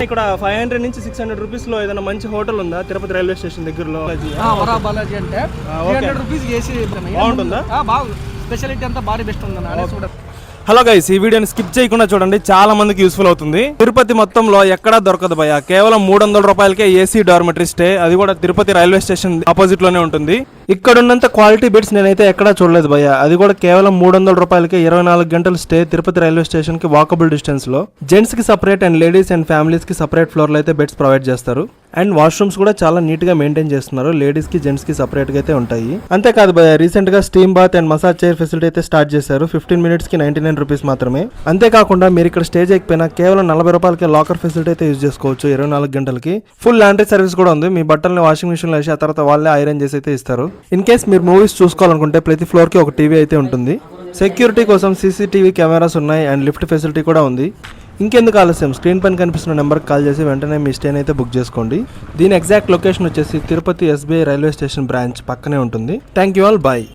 ఇక్కడ 500 నుంచి 600 రూపీస్ లో ఏదైనా మంచి హోటల్ ఉందా తిరుపతి రైల్వే స్టేషన్ దగ్గరలో? వరా బాలాజీ అంటే 300 రూపీస్ ఏసీ బాగుంటుందా? బాగా స్పెషాలిటీ అంతా భారీ బెస్ట్ ఉందన్న చూడ. హలో గైస్, ఈ వీడియోని స్కిప్ చేయకుండా చూడండి, చాలా మందికి యూస్ఫుల్ అవుతుంది. తిరుపతి మొత్తంలో ఎక్కడా దొరకదు భయ్య, కేవలం 300 రూపాయలకే ఏసీ డార్మెటరీ స్టే, అది కూడా తిరుపతి రైల్వే స్టేషన్ ఆపోజిట్ లోనే ఉంటుంది. ఇక్కడ ఉన్నంత క్వాలిటీ బెడ్స్ నేనైతే ఎక్కడా చూడలేదు భయ్య, అది కూడా కేవలం 300 రూపాయలకే 24 గంటలు స్టే తిరుపతి రైల్వే స్టేషన్ కి వాకబుల్ డిస్టెన్స్ లో. జెంట్స్ కి separate and ladies and families కి సపరేట్ ఫ్లోర్ లో అయితే బెడ్స్ ప్రొవైడ్ చేస్తారు. అండ్ వాష్రూమ్స్ కూడా చాలా నీట్ గా మెయింటైన్ చేస్తున్నారు, లేడీస్ కి జెంట్స్ కి సపరేట్ గా అయితే ఉంటాయి. అంతేకాదు భయ్య, రీసెంట్ గా steam bath and massage chair facility అయితే స్టార్ట్ చేశారు. 15 మినిట్స్ కి 99 రూపీస్ మాత్రమే. అంతేకాకుండా మీరు ఇక్కడ స్టే చేయకపోయినా కేవలం 40 రూపాయలకి లాకర్ ఫెసిలిటీ అయితే యూజ్ చేసుకోవచ్చు 24 గంటలకి. ఫుల్ లాండ్రీ సర్వీస్ కూడా ఉంది, మీ బట్టల్ని వాషింగ్ మిషన్ లో వేసి ఆ తర్వాత వాళ్ళే ఐరన్ చేసి అయితే ఇస్తారు. ఇన్ కేస్ మీరు మూవీస్ చూసుకోవాలనుకుంటే ప్రతి ఫ్లోర్ కి ఒక టీవీ అయితే ఉంటుంది. సెక్యూరిటీ కోసం CCTV కెమెరాస్ ఉన్నాయి అండ్ లిఫ్ట్ ఫెసిలిటీ కూడా ఉంది. ఇంకెందుకు ఆలస్యం, స్క్రీన్ పైన కనిపిస్తున్న నెంబర్కి కాల్ చేసి వెంటనే మీ స్టేని అయితే బుక్ చేసుకోండి. దీని ఎగ్జాక్ట్ లొకేషన్ వచ్చేసి Tirupati SBI railway station branch పక్కనే ఉంటుంది. Thank you all, bye.